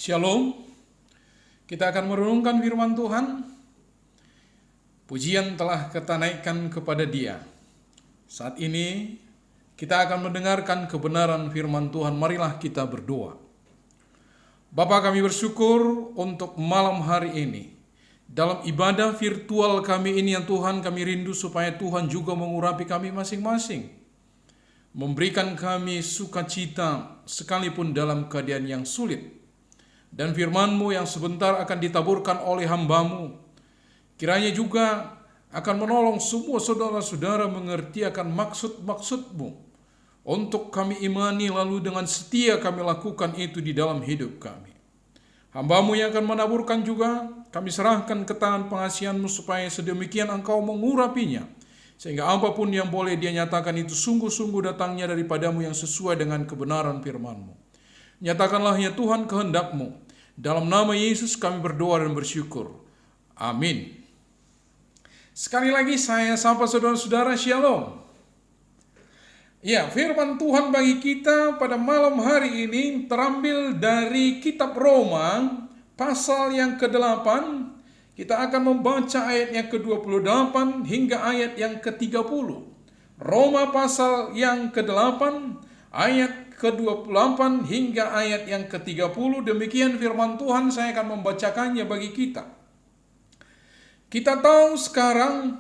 Shalom, kita akan merenungkan firman Tuhan. Pujian telah kita naikkan kepada Dia. Saat ini kita akan mendengarkan kebenaran firman Tuhan. Marilah kita berdoa. Bapa, kami bersyukur untuk malam hari ini. Dalam ibadah virtual kami ini, yang Tuhan, kami rindu supaya Tuhan juga mengurapi kami masing-masing. Memberikan kami sukacita sekalipun dalam keadaan yang sulit. Dan firman-Mu yang sebentar akan ditaburkan oleh hamba-Mu, kiranya juga akan menolong semua saudara-saudara mengerti akan maksud-maksud-Mu untuk kami imani, lalu dengan setia kami lakukan itu di dalam hidup kami. Hamba-Mu yang akan menaburkan juga kami serahkan ke tangan pengasihan-Mu, supaya sedemikian Engkau mengurapinya, sehingga apapun yang boleh Dia nyatakan itu sungguh-sungguh datangnya daripada-Mu yang sesuai dengan kebenaran firman-Mu. Nyatakanlah ya Tuhan kehendak-Mu. Dalam nama Yesus kami berdoa dan bersyukur. Amin. Sekali lagi saya sapa saudara-saudara, Shalom. Ya, firman Tuhan bagi kita pada malam hari ini terambil dari kitab Roma pasal yang ke-8. Kita akan membaca ayat yang ke-28 hingga ayat yang ke-30. Roma pasal yang ke-8 ayat ke-28 hingga ayat yang ke-30. Demikian firman Tuhan, saya akan membacakannya bagi kita. Kita tahu sekarang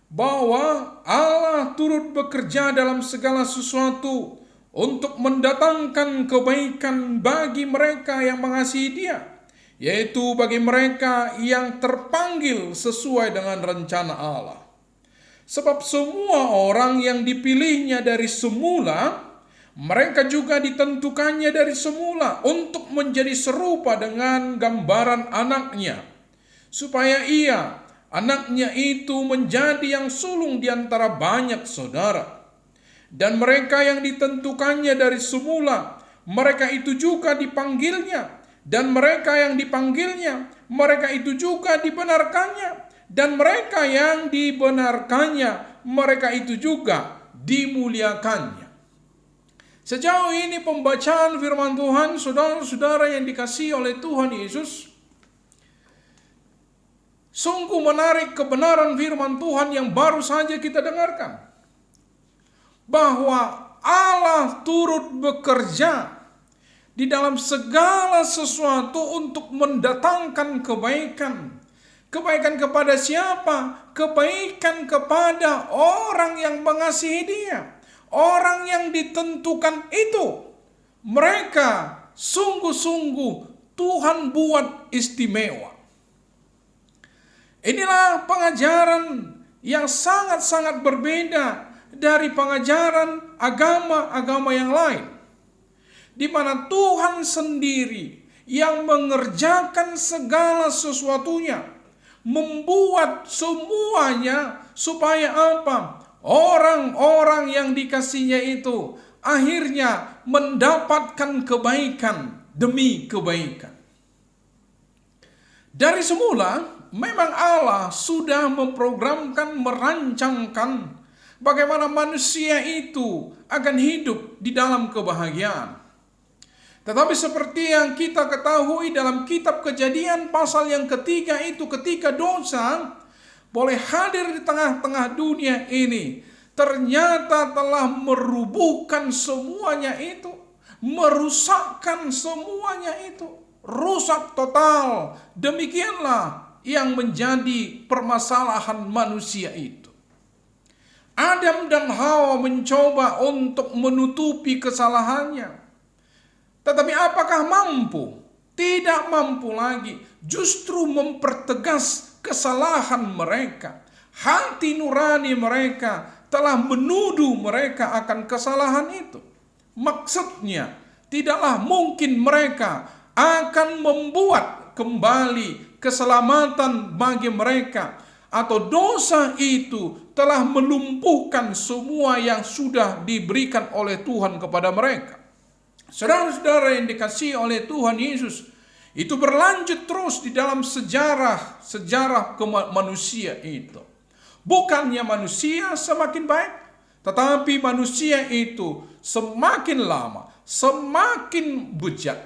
bahwa Allah turut bekerja dalam segala sesuatu untuk mendatangkan kebaikan bagi mereka yang mengasihi Dia, yaitu bagi mereka yang terpanggil sesuai dengan rencana Allah. Sebab semua orang yang dipilihnya dari semula, mereka juga ditentukannya dari semula untuk menjadi serupa dengan gambaran anaknya, supaya ia, anaknya itu, menjadi yang sulung di antara banyak saudara. Dan mereka yang ditentukannya dari semula, mereka itu juga dipanggilnya. Dan mereka yang dipanggilnya, mereka itu juga dibenarkannya. Dan mereka yang dibenarkannya, mereka itu juga dimuliakannya. Sejauh ini pembacaan firman Tuhan, saudara-saudara yang dikasihi oleh Tuhan Yesus, sungguh menarik kebenaran firman Tuhan yang baru saja kita dengarkan. Bahwa Allah turut bekerja di dalam segala sesuatu untuk mendatangkan kebaikan. Kebaikan kepada siapa? Kebaikan kepada orang yang mengasihi Dia. Orang yang ditentukan itu, mereka sungguh-sungguh Tuhan buat istimewa. Inilah pengajaran yang sangat-sangat berbeda dari pengajaran agama-agama yang lain, di mana Tuhan sendiri yang mengerjakan segala sesuatunya, membuat semuanya supaya apa? Orang-orang yang dikasihnya itu akhirnya mendapatkan kebaikan demi kebaikan. Dari semula memang Allah sudah memprogramkan, merancangkan bagaimana manusia itu akan hidup di dalam kebahagiaan. Tetapi seperti yang kita ketahui dalam kitab Kejadian pasal yang ketiga itu, ketika dosa boleh hadir di tengah-tengah dunia ini, ternyata telah merubuhkan semuanya itu, merusakkan semuanya itu, rusak total. Demikianlah yang menjadi permasalahan manusia itu. Adam dan Hawa mencoba untuk menutupi kesalahannya, tetapi apakah mampu? Tidak mampu lagi, justru mempertegas kesalahan mereka. Hati nurani mereka telah menuduh mereka akan kesalahan itu. Maksudnya, tidaklah mungkin mereka akan membuat kembali keselamatan bagi mereka, atau dosa itu telah melumpuhkan semua yang sudah diberikan oleh Tuhan kepada mereka. Saudara-saudara yang dikasihi oleh Tuhan Yesus, itu berlanjut terus di dalam sejarah manusia itu. Bukannya manusia semakin baik, tetapi manusia itu semakin lama, semakin bejat.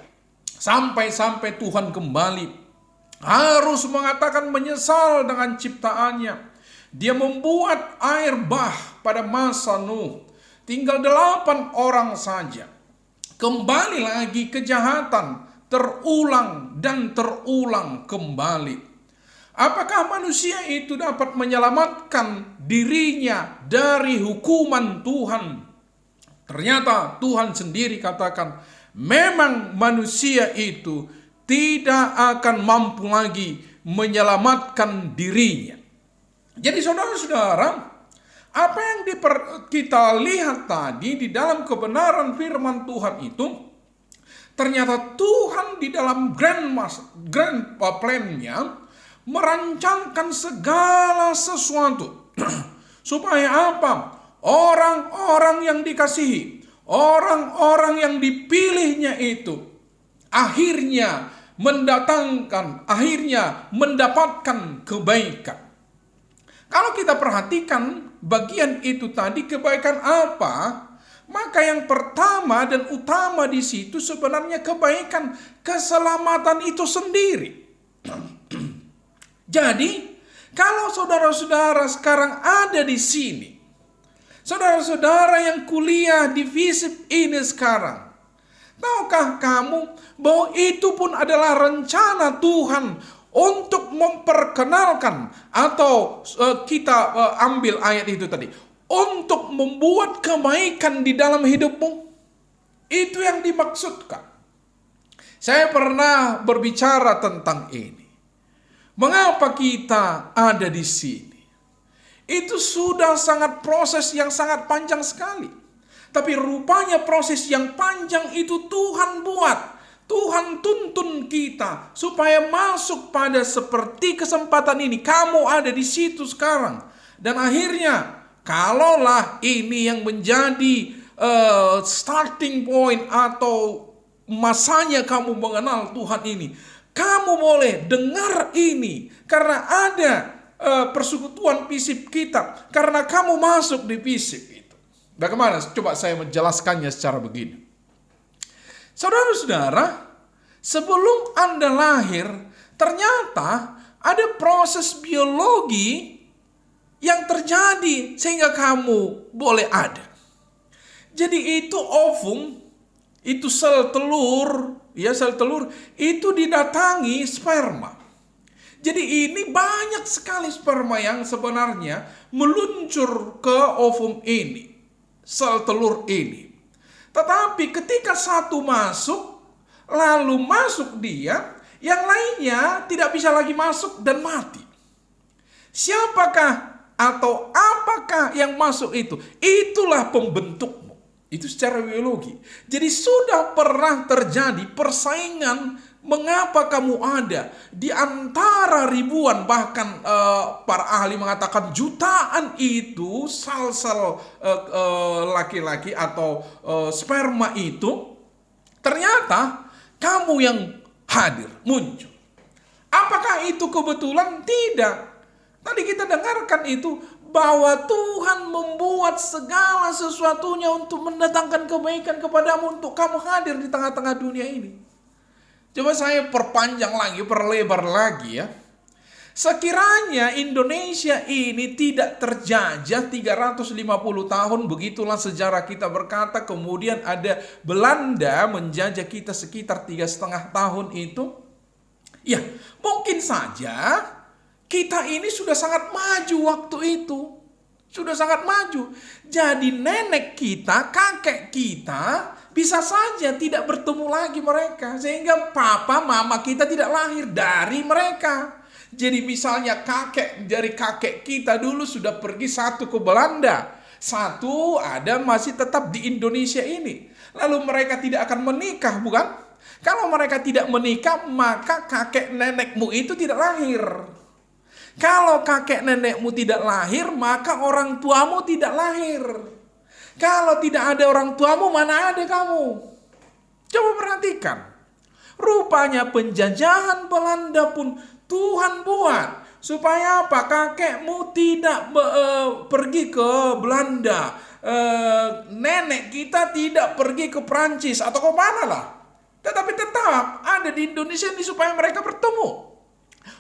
Sampai-sampai Tuhan kembali harus mengatakan menyesal dengan ciptaannya. Dia membuat air bah pada masa Nuh. Tinggal 8 orang saja. Kembali lagi kejahatan, terulang dan terulang kembali. Apakah manusia itu dapat menyelamatkan dirinya dari hukuman Tuhan? Ternyata Tuhan sendiri katakan, memang manusia itu tidak akan mampu lagi menyelamatkan dirinya. Jadi saudara-saudara, apa yang kita lihat tadi di dalam kebenaran firman Tuhan itu, ternyata Tuhan di dalam grand plan-nya merancangkan segala sesuatu. Supaya apa? Orang-orang yang dikasihi, orang-orang yang dipilihnya itu akhirnya mendapatkan kebaikan. Kalau kita perhatikan bagian itu tadi, kebaikan apa? Maka yang pertama dan utama di situ sebenarnya kebaikan keselamatan itu sendiri. Jadi, kalau saudara-saudara sekarang ada di sini, saudara-saudara yang kuliah di FISIP ini sekarang, tahukah kamu bahwa itu pun adalah rencana Tuhan untuk memperkenalkan, atau kita ambil ayat itu tadi, untuk membuat kebaikan di dalam hidupmu. Itu yang dimaksudkan. Saya pernah berbicara tentang ini. Mengapa kita ada di sini? Itu sudah proses yang sangat panjang sekali. Tapi rupanya proses yang panjang itu Tuhan buat. Tuhan tuntun kita supaya masuk pada seperti kesempatan ini. Kamu ada di situ sekarang. Dan akhirnya, kalaulah ini yang menjadi starting point atau masanya kamu mengenal Tuhan ini, kamu boleh dengar ini karena ada persekutuan FISIP kita, karena kamu masuk di FISIP itu. Bagaimana? Coba saya menjelaskannya secara begini. Saudara-saudara, sebelum Anda lahir, ternyata ada proses biologi yang terjadi sehingga kamu boleh ada. Jadi itu ovum, itu sel telur itu didatangi sperma. Jadi ini banyak sekali sperma yang sebenarnya meluncur ke ovum ini, sel telur ini. Tetapi ketika satu masuk, lalu masuk dia, yang lainnya tidak bisa lagi masuk dan mati. Siapakah atau apakah yang masuk itu? Itulah pembentukmu. Itu secara biologi. Jadi sudah pernah terjadi persaingan mengapa kamu ada di antara ribuan, bahkan para ahli mengatakan jutaan itu sel-sel laki-laki atau sperma itu, ternyata kamu yang hadir, muncul. Apakah itu kebetulan? Tidak. Tadi kita dengarkan itu, bahwa Tuhan membuat segala sesuatunya untuk mendatangkan kebaikan kepadamu, untuk kamu hadir di tengah-tengah dunia ini. Coba saya perpanjang lagi, perlebar lagi ya. Sekiranya Indonesia ini tidak terjajah 350 tahun, begitulah sejarah kita berkata, kemudian ada Belanda menjajah kita sekitar 3,5 tahun itu. Ya, mungkin saja kita ini sudah sangat maju waktu itu. Sudah sangat maju. Jadi nenek kita, kakek kita bisa saja tidak bertemu lagi mereka. Sehingga papa, mama kita tidak lahir dari mereka. Jadi misalnya dari kakek kita dulu sudah pergi, satu ke Belanda, satu ada masih tetap di Indonesia ini. Lalu mereka tidak akan menikah, bukan? Kalau mereka tidak menikah, maka kakek nenekmu itu tidak lahir. Kalau kakek nenekmu tidak lahir, maka orang tuamu tidak lahir. Kalau tidak ada orang tuamu, mana ada kamu? Coba perhatikan. Rupanya penjajahan Belanda pun Tuhan buat. Supaya apa? Kakekmu tidak pergi ke Belanda. Nenek kita tidak pergi ke Prancis atau ke mana lah. Tetapi tetap ada di Indonesia ini supaya mereka bertemu.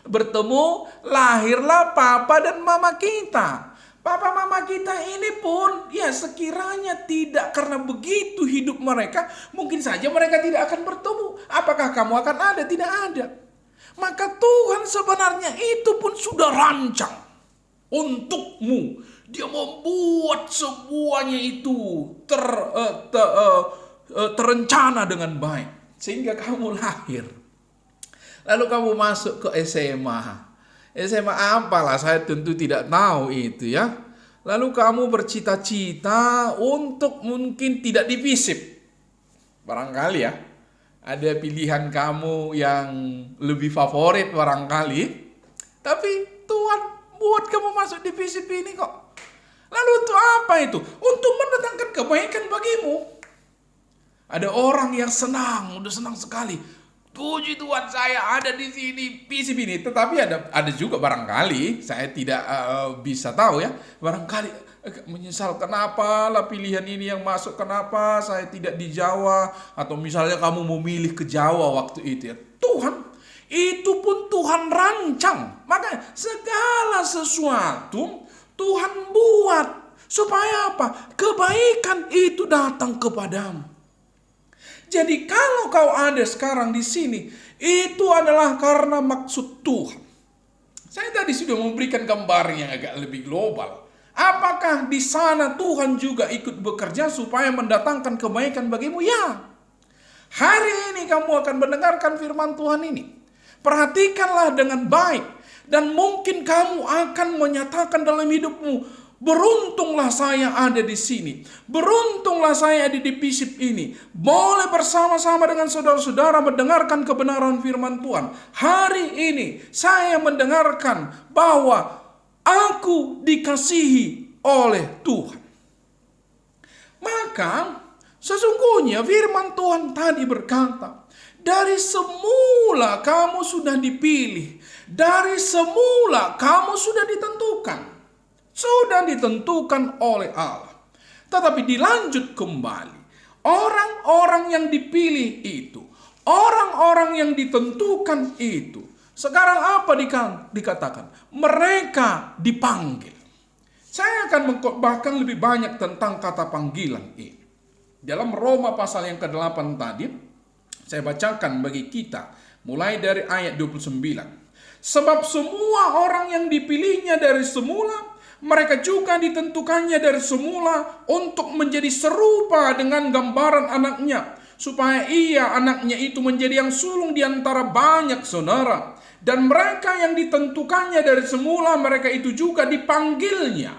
Bertemu, lahirlah papa dan mama kita. Papa mama kita ini pun ya sekiranya tidak karena begitu hidup mereka, mungkin saja mereka tidak akan bertemu. Apakah kamu akan ada? Tidak ada. Maka Tuhan sebenarnya itu pun sudah rancang untukmu. Dia membuat semuanya itu terencana dengan baik. Sehingga kamu lahir. Lalu kamu masuk ke SMA. SMA apalah, saya tentu tidak tahu itu ya. Lalu kamu bercita-cita untuk mungkin tidak divisip. Barangkali ya. Ada pilihan kamu yang lebih favorit barangkali. Tapi Tuhan buat kamu masuk divisip ini kok. Lalu untuk apa itu? Untuk mendatangkan kebaikan bagimu. Ada orang yang senang, udah senang sekali. Puji Tuhan saya ada di sini, visip ini. Tetapi ada juga barangkali, saya tidak bisa tahu ya. Barangkali menyesal, kenapa lah pilihan ini yang masuk, kenapa saya tidak di Jawa. Atau misalnya kamu memilih ke Jawa waktu itu ya. Tuhan, itu pun Tuhan rancang. Maka segala sesuatu Tuhan buat. Supaya apa? Kebaikan itu datang kepadamu. Jadi kalau kau ada sekarang di sini, itu adalah karena maksud Tuhan. Saya tadi sudah memberikan gambar yang agak lebih global. Apakah di sana Tuhan juga ikut bekerja supaya mendatangkan kebaikan bagimu? Ya. Hari ini kamu akan mendengarkan firman Tuhan ini. Perhatikanlah dengan baik. Dan mungkin kamu akan menyatakan dalam hidupmu, beruntunglah saya ada di sini. Beruntunglah saya ada di visip ini. Boleh bersama-sama dengan saudara-saudara mendengarkan kebenaran firman Tuhan. Hari ini saya mendengarkan bahwa aku dikasihi oleh Tuhan. Maka sesungguhnya firman Tuhan tadi berkata, dari semula kamu sudah dipilih. Dari semula kamu sudah ditentukan. Sudah ditentukan oleh Allah. Tetapi dilanjut kembali. Orang-orang yang dipilih itu. Orang-orang yang ditentukan itu. Sekarang apa dikatakan? Mereka dipanggil. Saya akan mengkhotbahkan lebih banyak tentang kata panggilan ini. Dalam Roma pasal yang ke-8 tadi, saya bacakan bagi kita. Mulai dari ayat 29. Sebab semua orang yang dipilihnya dari semula, mereka juga ditentukannya dari semula untuk menjadi serupa dengan gambaran anaknya, supaya ia anaknya itu menjadi yang sulung di antara banyak saudara. Dan mereka yang ditentukannya dari semula, mereka itu juga dipanggilnya.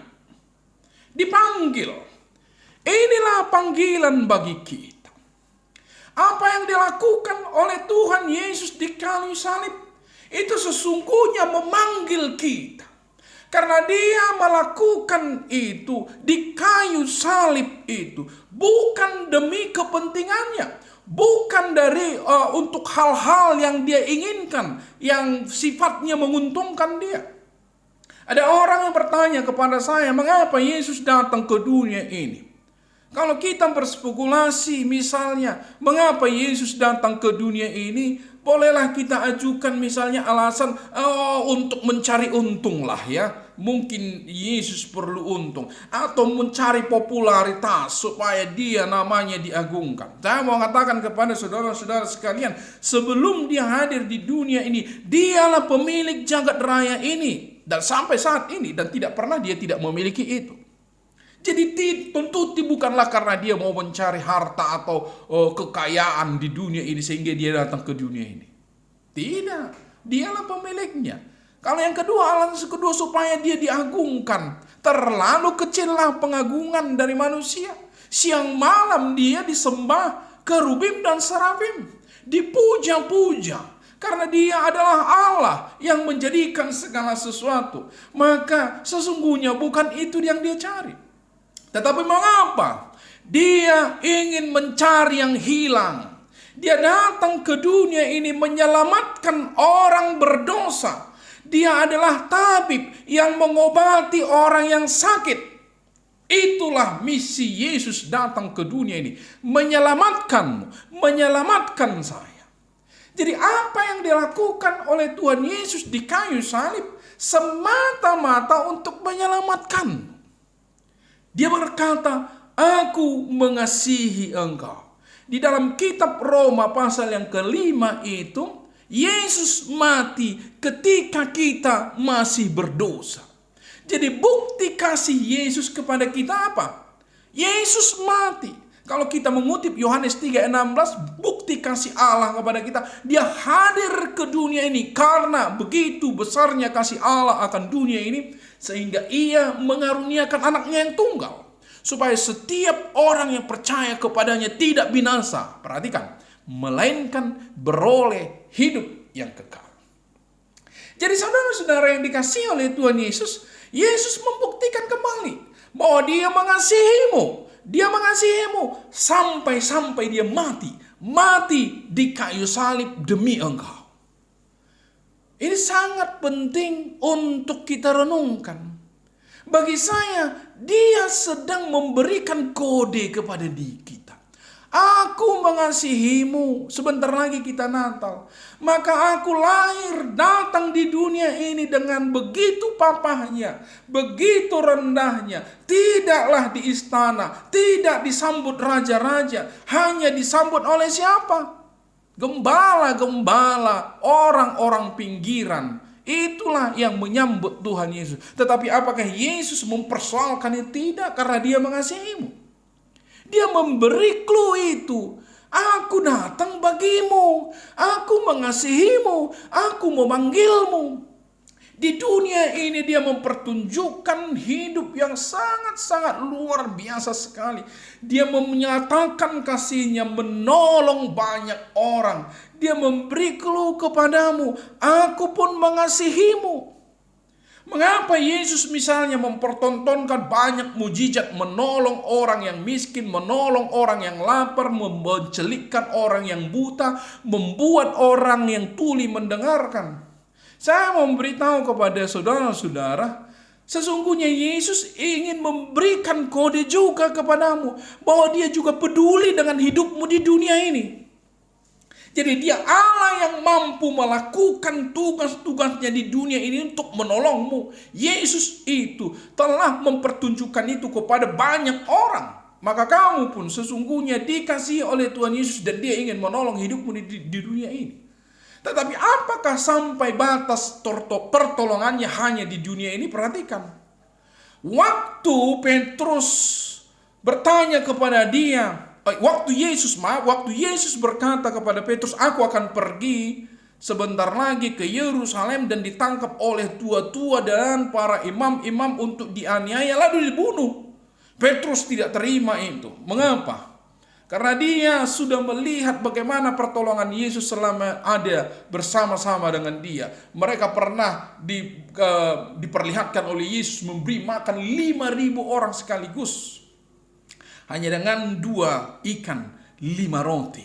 Dipanggil. Inilah panggilan bagi kita. Apa yang dilakukan oleh Tuhan Yesus di kayu salib, itu sesungguhnya memanggil kita. Karena dia melakukan itu di kayu salib itu bukan demi kepentingannya, bukan dari untuk hal-hal yang dia inginkan, yang sifatnya menguntungkan dia. Ada orang yang bertanya kepada saya, mengapa Yesus datang ke dunia ini? Kalau kita berspekulasi misalnya, mengapa Yesus datang ke dunia ini? Bolehlah kita ajukan misalnya alasan untuk mencari untung lah ya. Mungkin Yesus perlu untung. Atau mencari popularitas supaya dia namanya diagungkan. Saya mau katakan kepada saudara-saudara sekalian, sebelum dia hadir di dunia ini, dialah pemilik jagat raya ini. Dan sampai saat ini, dan tidak pernah dia tidak memiliki itu. Jadi tentu bukanlah karena dia mau mencari harta atau kekayaan di dunia ini sehingga dia datang ke dunia ini. Tidak, dialah pemiliknya. Kalau yang kedua, alasan kedua supaya dia diagungkan. Terlalu kecillah pengagungan dari manusia. Siang malam dia disembah kerubim dan serafim. Dipuja-puja. Karena dia adalah Allah yang menjadikan segala sesuatu. Maka sesungguhnya bukan itu yang dia cari. Tetapi mengapa? Dia ingin mencari yang hilang. Dia datang ke dunia ini menyelamatkan orang berdosa. Dia adalah tabib yang mengobati orang yang sakit. Itulah misi Yesus datang ke dunia ini. Menyelamatkanmu, menyelamatkan saya. Jadi apa yang dilakukan oleh Tuhan Yesus di kayu salib semata-mata untuk menyelamatkanmu. Dia berkata, aku mengasihi engkau. Di dalam kitab Roma pasal yang ke-5 itu, Yesus mati ketika kita masih berdosa. Jadi bukti kasih Yesus kepada kita apa? Yesus mati. Kalau kita mengutip Yohanes 3:16, bukti kasih Allah kepada kita, dia hadir ke dunia ini karena begitu besarnya kasih Allah akan dunia ini, sehingga ia mengaruniakan anaknya yang tunggal, supaya setiap orang yang percaya kepadanya tidak binasa, perhatikan, melainkan beroleh hidup yang kekal. Jadi saudara-saudara yang dikasihi oleh Tuhan Yesus, Yesus membuktikan kembali bahwa dia mengasihimu. Dia mengasihimu sampai dia mati di kayu salib demi engkau. Ini sangat penting untuk kita renungkan. Bagi saya, dia sedang memberikan kode kepada diri kita. Aku mengasihimu. Sebentar lagi kita Natal. Maka aku lahir datang di dunia ini dengan begitu papahnya, begitu rendahnya. Tidaklah di istana, tidak disambut raja-raja, hanya disambut oleh siapa? Gembala-gembala, orang-orang pinggiran. Itulah yang menyambut Tuhan Yesus. Tetapi apakah Yesus mempersoalkannya? Tidak, karena dia mengasihimu. Dia memberi clue itu. Aku datang bagimu. Aku mengasihimu. Aku memanggilmu. Di dunia ini dia mempertunjukkan hidup yang sangat-sangat luar biasa sekali. Dia menyatakan kasihnya, menolong banyak orang. Dia memberi clue kepadamu. Aku pun mengasihimu. Mengapa Yesus misalnya mempertontonkan banyak mujizat, menolong orang yang miskin, menolong orang yang lapar, mencelikkan orang yang buta, membuat orang yang tuli mendengarkan? Saya mau memberitahu kepada saudara-saudara, sesungguhnya Yesus ingin memberikan kode juga kepadamu, bahwa dia juga peduli dengan hidupmu di dunia ini. Jadi dia Allah yang mampu melakukan tugas-tugasnya di dunia ini untuk menolongmu. Yesus itu telah mempertunjukkan itu kepada banyak orang. Maka kamu pun sesungguhnya dikasihi oleh Tuhan Yesus dan dia ingin menolong hidupmu di dunia ini. Tetapi apakah sampai batas pertolongannya hanya di dunia ini? Perhatikan. Waktu Petrus bertanya kepada dia, waktu Yesus berkata kepada Petrus, aku akan pergi sebentar lagi ke Yerusalem dan ditangkap oleh tua-tua dan para imam-imam untuk dianiaya lalu dibunuh. Petrus tidak terima itu. Mengapa? Karena dia sudah melihat bagaimana pertolongan Yesus selama ada bersama-sama dengan dia. Mereka pernah diperlihatkan oleh Yesus memberi makan 5.000 orang sekaligus. Hanya dengan 2 ikan, 5 roti.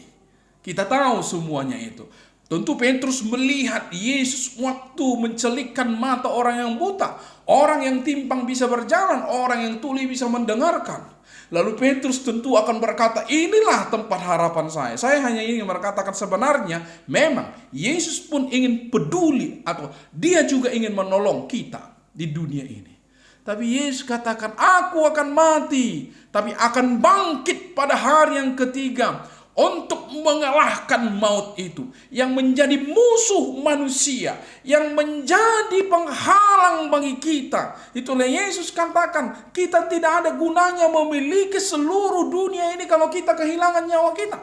Kita tahu semuanya itu. Tentu Petrus melihat Yesus waktu mencelikkan mata orang yang buta. Orang yang timpang bisa berjalan, orang yang tuli bisa mendengarkan. Lalu Petrus tentu akan berkata, inilah tempat harapan saya. Saya hanya ingin berkatakan sebenarnya, memang Yesus pun ingin peduli atau dia juga ingin menolong kita di dunia ini. Tapi Yesus katakan, aku akan mati, tapi akan bangkit pada hari yang ketiga untuk mengalahkan maut itu. Yang menjadi musuh manusia, yang menjadi penghalang bagi kita. Itulah Yesus katakan, kita tidak ada gunanya memiliki seluruh dunia ini kalau kita kehilangan nyawa kita.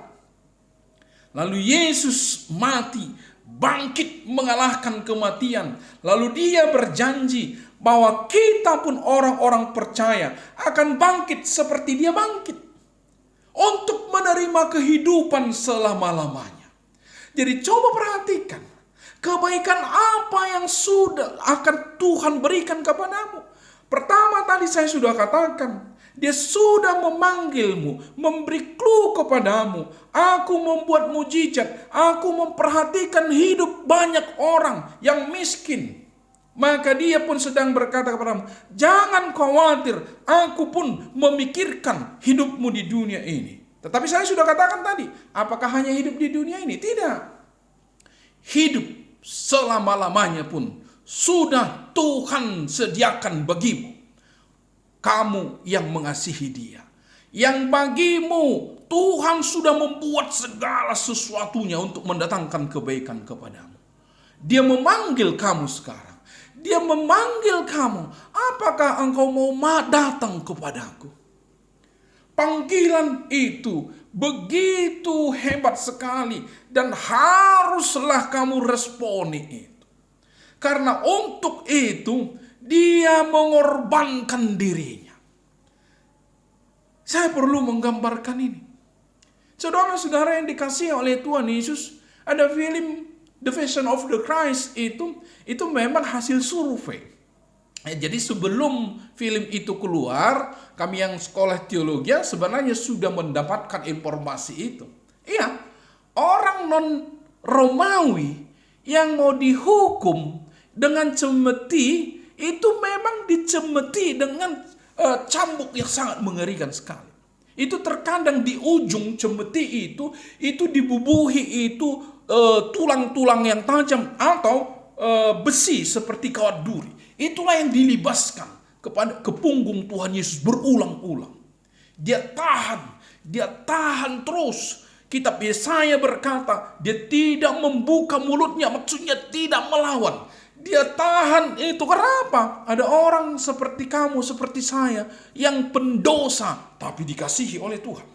Lalu Yesus mati, bangkit mengalahkan kematian. Lalu dia berjanji bahwa kita pun orang-orang percaya akan bangkit seperti dia bangkit. Untuk menerima kehidupan selama-lamanya. Jadi coba perhatikan. Kebaikan apa yang sudah akan Tuhan berikan kepadamu. Pertama tadi saya sudah katakan. Dia sudah memanggilmu, memberi clue kepadamu. Aku membuat mujizat. Aku memperhatikan hidup banyak orang yang miskin. Maka dia pun sedang berkata kepadamu, jangan khawatir, aku pun memikirkan hidupmu di dunia ini. Tetapi saya sudah katakan tadi, apakah hanya hidup di dunia ini? Tidak. Hidup selama-lamanya pun sudah Tuhan sediakan bagimu. Kamu yang mengasihi Dia. Yang bagimu Tuhan sudah membuat segala sesuatunya untuk mendatangkan kebaikan kepadamu. Dia memanggil kamu sekarang. Dia memanggil kamu, apakah engkau mau datang kepadaku? Panggilan itu begitu hebat sekali dan haruslah kamu responi itu. Karena untuk itu dia mengorbankan dirinya. Saya perlu menggambarkan ini. Saudara-saudara yang dikasihi oleh Tuhan Yesus, ada film The Passion of the Christ itu memang hasil survei. Jadi sebelum film itu keluar, kami yang sekolah teologi sebenarnya sudah mendapatkan informasi itu. Iya, orang non-Romawi yang mau dihukum dengan cemeti, itu memang dicemeti dengan cambuk yang sangat mengerikan sekali. Itu terkadang di ujung cemeti itu dibubuhi itu tulang-tulang yang tajam atau besi seperti kawat duri. Itulah yang dilibaskan ke punggung Tuhan Yesus berulang-ulang. Dia tahan terus. Kitab Yesaya berkata, dia tidak membuka mulutnya, maksudnya tidak melawan. Dia tahan itu. Kenapa? Ada orang seperti kamu, seperti saya, yang pendosa tapi dikasihi oleh Tuhan.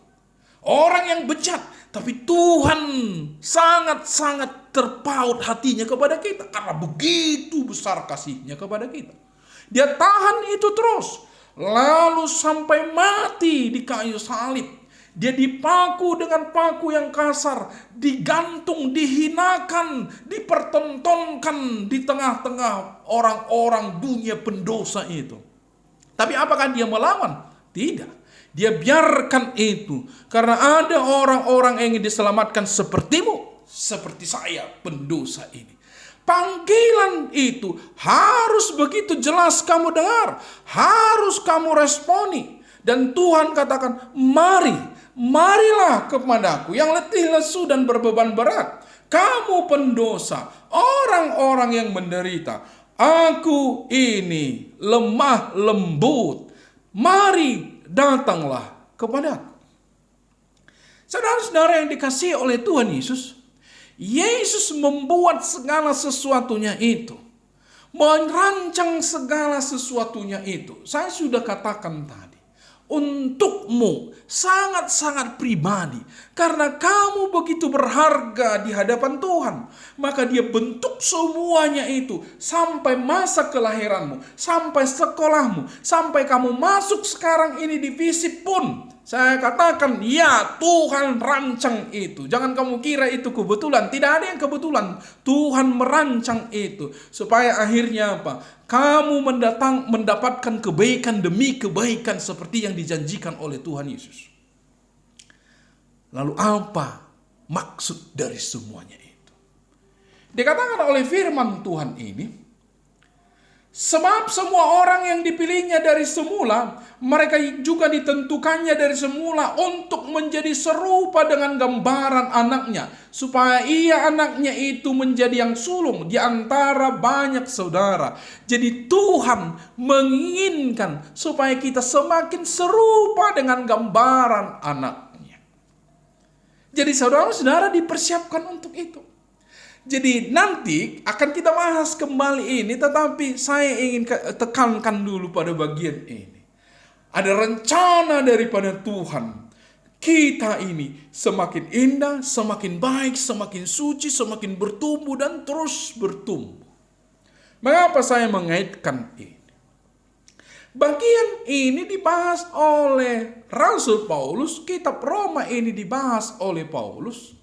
Orang yang bejat, tapi Tuhan sangat-sangat terpaut hatinya kepada kita. Karena begitu besar kasihnya kepada kita. Dia tahan itu terus. Lalu sampai mati di kayu salib. Dia dipaku dengan paku yang kasar. Digantung, dihinakan, dipertontonkan di tengah-tengah orang-orang dunia pendosa itu. Tapi apakah dia melawan? Tidak. Dia biarkan itu. Karena ada orang-orang yang ingin diselamatkan sepertimu. Seperti saya pendosa ini. Panggilan itu harus begitu jelas kamu dengar. Harus kamu responi. Dan Tuhan katakan, marilah kepadaku yang letih lesu dan berbeban berat. Kamu pendosa, orang-orang yang menderita. Aku ini lemah lembut. Mari datanglah kepadaku. Saudara-saudara yang dikasihi oleh Tuhan Yesus, Yesus membuat segala sesuatunya itu. Merancang segala sesuatunya itu. Saya sudah katakan tadi. Untukmu sangat-sangat pribadi. Karena kamu begitu berharga di hadapan Tuhan. Maka dia bentuk semuanya itu. Sampai masa kelahiranmu. Sampai sekolahmu. Sampai kamu masuk sekarang ini di FISIP pun. Saya katakan, ya Tuhan rancang itu. Jangan kamu kira itu kebetulan. Tidak ada yang kebetulan. Tuhan merancang itu. Supaya akhirnya apa? Kamu mendapatkan kebaikan demi kebaikan seperti yang dijanjikan oleh Tuhan Yesus. Lalu apa maksud dari semuanya itu? Dikatakan oleh firman Tuhan ini, sebab semua orang yang dipilihnya dari semula, mereka juga ditentukannya dari semula untuk menjadi serupa dengan gambaran anaknya. Supaya ia anaknya itu menjadi yang sulung di antara banyak saudara. Jadi Tuhan menginginkan supaya kita semakin serupa dengan gambaran anaknya. Jadi saudara-saudara dipersiapkan untuk itu. Jadi nanti akan kita bahas kembali ini, tetapi saya ingin tekankan dulu pada bagian ini. Ada rencana daripada Tuhan. Kita ini semakin indah, semakin baik, semakin suci, semakin bertumbuh dan terus bertumbuh. Mengapa saya mengaitkan ini? Bagian ini dibahas oleh Rasul Paulus, kitab Roma ini dibahas oleh Paulus.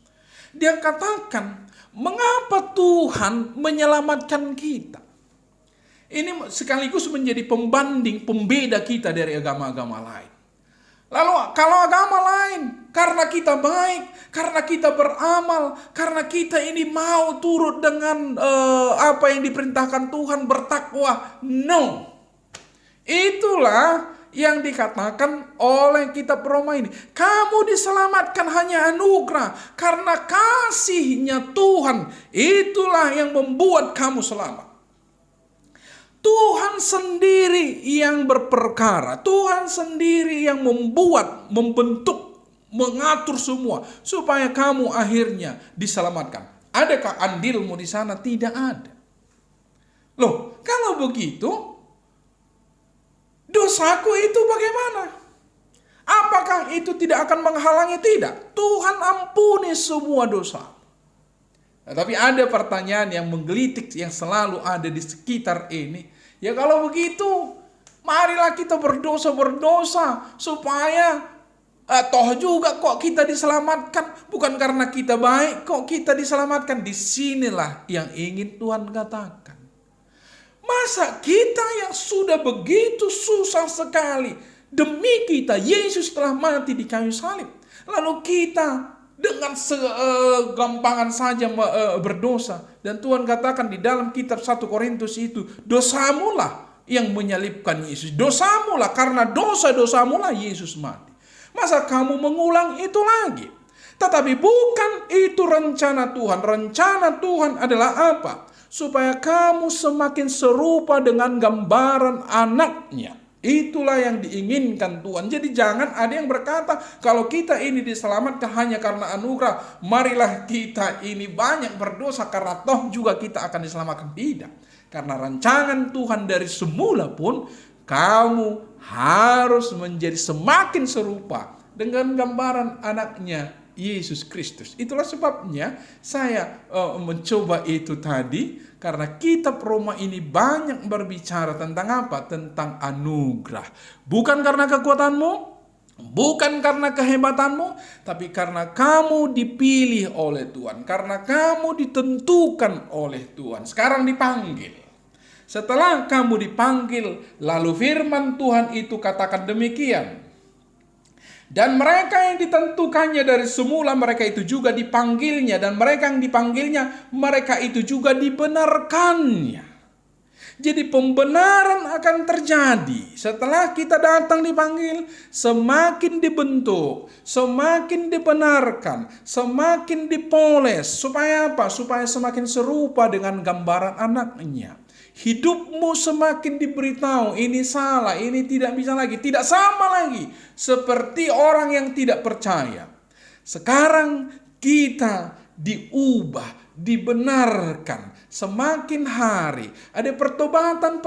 Dia katakan, mengapa Tuhan menyelamatkan kita? Ini sekaligus menjadi pembeda kita dari agama-agama lain. Lalu kalau agama lain, karena kita baik, karena kita beramal, karena kita ini mau turut dengan apa yang diperintahkan Tuhan, bertakwa. No. Itulah yang dikatakan oleh kitab Roma ini. Kamu diselamatkan hanya anugerah, karena kasih-Nya Tuhan. Itulah yang membuat kamu selamat. Tuhan sendiri yang berperkara. Tuhan sendiri yang membuat, membentuk, mengatur semua supaya kamu akhirnya diselamatkan. Adakah andilmu di sana? Tidak ada. Loh, kalau begitu, dosaku itu bagaimana? Apakah itu tidak akan menghalangi? Tidak. Tuhan ampuni semua dosa. Tapi ada pertanyaan yang menggelitik yang selalu ada di sekitar ini. Ya kalau begitu, marilah kita berdosa supaya toh juga kok kita diselamatkan. Bukan karena kita baik kok kita diselamatkan. Disinilah yang ingin Tuhan katakan. Masa kita yang sudah begitu susah sekali, demi kita Yesus telah mati di kayu salib, lalu kita dengan segampangan saja berdosa. Dan Tuhan katakan di dalam kitab 1 Korintus itu, dosamulah yang menyalibkan Yesus. Dosamulah, karena dosa-dosamulah Yesus mati. Masa kamu mengulang itu lagi? Tetapi bukan itu rencana Tuhan. Rencana Tuhan adalah apa? Supaya kamu semakin serupa dengan gambaran anaknya. Itulah yang diinginkan Tuhan. Jadi jangan ada yang berkata, kalau kita ini diselamatkan hanya karena anugerah, marilah kita ini banyak berdosa karena toh juga kita akan diselamatkan. Tidak. Karena rancangan Tuhan dari semula pun, kamu harus menjadi semakin serupa dengan gambaran anaknya Yesus Kristus. Itulah sebabnya saya mencoba itu tadi. Karena kitab Roma ini banyak berbicara tentang apa? Tentang anugerah. Bukan karena kekuatanmu, bukan karena kehebatanmu, tapi karena kamu dipilih oleh Tuhan. Karena kamu ditentukan oleh Tuhan. Sekarang dipanggil. Setelah kamu dipanggil, lalu firman Tuhan itu katakan demikian. Dan mereka yang ditentukannya dari semula, mereka itu juga dipanggilnya. Dan mereka yang dipanggilnya, mereka itu juga dibenarkannya. Jadi pembenaran akan terjadi. Setelah kita datang dipanggil, semakin dibentuk, semakin dibenarkan, semakin dipoles. Supaya apa? Supaya semakin serupa dengan gambaran anaknya. Hidupmu semakin diberitahu, ini salah, ini tidak bisa lagi, tidak sama lagi seperti orang yang tidak percaya. Sekarang kita diubah, dibenarkan. Semakin hari ada pertobatan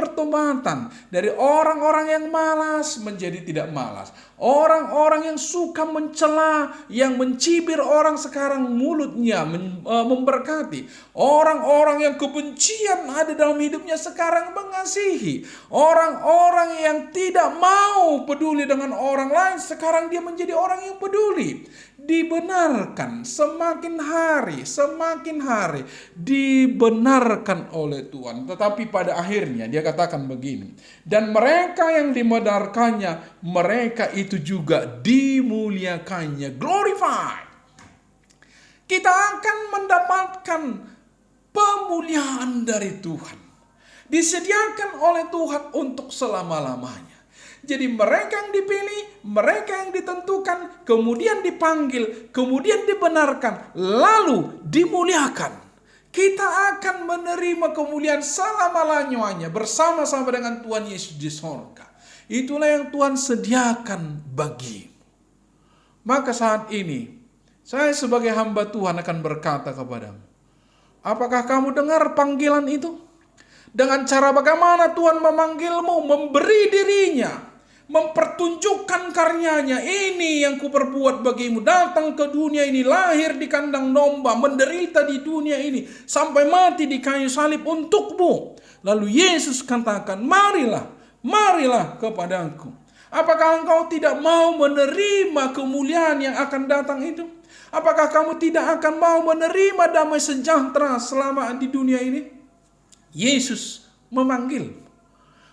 dari orang-orang yang malas menjadi tidak malas. Orang-orang yang suka mencela, yang mencibir orang sekarang mulutnya memberkati. Orang-orang yang kebencian ada dalam hidupnya sekarang mengasihi. Orang-orang yang tidak mau peduli dengan orang lain sekarang dia menjadi orang yang peduli. Dibenarkan semakin hari dibenarkan oleh Tuhan. Tetapi pada akhirnya dia katakan begini, dan mereka yang dibenarkannya, mereka itu juga dimuliakannya, glorified. Kita akan mendapatkan pemuliaan dari Tuhan, disediakan oleh Tuhan untuk selama-lamanya. Jadi mereka yang dipilih, mereka yang ditentukan, kemudian dipanggil, kemudian dibenarkan, lalu dimuliakan. Kita akan menerima kemuliaan selama-lamanya bersama-sama dengan Tuhan Yesus di sorga. Itulah yang Tuhan sediakan bagimu. Maka saat ini, saya sebagai hamba Tuhan akan berkata kepadamu, apakah kamu dengar panggilan itu? Dengan cara bagaimana Tuhan memanggilmu, memberi dirinya, mempertunjukkan karyanya. Ini yang kuperbuat bagimu, datang ke dunia ini, lahir di kandang domba, menderita di dunia ini, sampai mati di kayu salib untukmu. Lalu Yesus katakan, marilah kepadaku. Apakah engkau tidak mau menerima kemuliaan yang akan datang itu? Apakah kamu tidak akan mau menerima damai sejahtera selama di dunia ini? Yesus memanggil.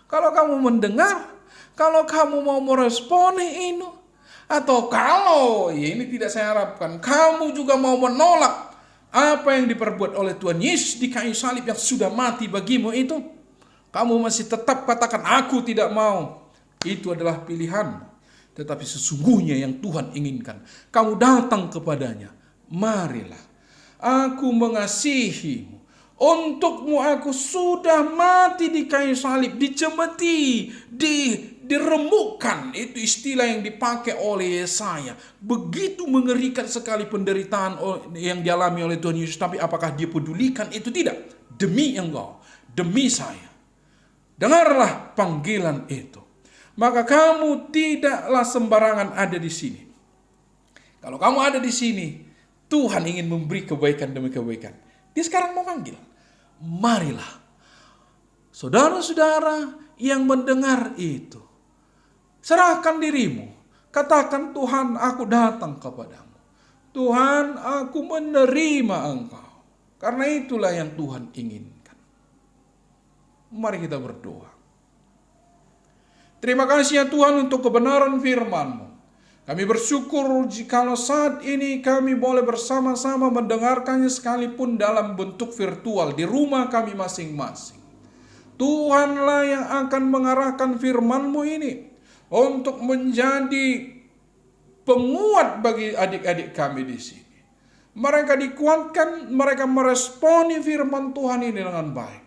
Kalau kamu mendengar, kalau kamu mau meresponi ini, Atau kalau ini tidak saya harapkan, kamu juga mau menolak apa yang diperbuat oleh Tuhan Yesus di kayu salib yang sudah mati bagimu itu, kamu masih tetap katakan aku tidak mau. Itu adalah pilihanmu. Tetapi sesungguhnya yang Tuhan inginkan, kamu datang kepadanya. Marilah, aku mengasihimu. Untukmu aku sudah mati di kayu salib, dicemeti, diremukkan. Itu istilah yang dipakai oleh Yesaya. Begitu mengerikan sekali penderitaan yang dialami oleh Tuhan Yesus. Tapi apakah dia pedulikan itu? Tidak. Demi engkau, demi saya. Dengarlah panggilan itu. Maka kamu tidaklah sembarangan ada di sini. Kalau kamu ada di sini, Tuhan ingin memberi kebaikan demi kebaikan. Dia sekarang mau panggil. Marilah. Saudara-saudara yang mendengar itu, serahkan dirimu. Katakan, Tuhan, aku datang kepadamu. Tuhan, aku menerima engkau. Karena itulah yang Tuhan inginkan. Mari kita berdoa. Terima kasih ya Tuhan untuk kebenaran firman-Mu. Kami bersyukur jikalau saat ini kami boleh bersama-sama mendengarkannya sekalipun dalam bentuk virtual di rumah kami masing-masing. Tuhanlah yang akan mengarahkan firman-Mu ini untuk menjadi penguat bagi adik-adik kami di sini. Mereka dikuatkan, mereka meresponi firman Tuhan ini dengan baik.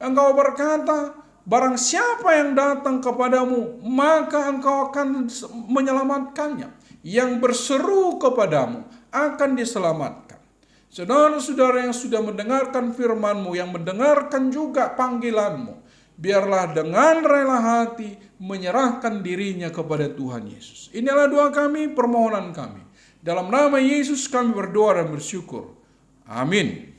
Engkau berkata, barang siapa yang datang kepadamu, maka engkau akan menyelamatkannya. Yang berseru kepadamu akan diselamatkan. Saudara-saudara yang sudah mendengarkan firman-Mu, yang mendengarkan juga panggilan-Mu, biarlah dengan rela hati menyerahkan dirinya kepada Tuhan Yesus. Inilah doa kami, permohonan kami. Dalam nama Yesus kami berdoa dan bersyukur. Amin.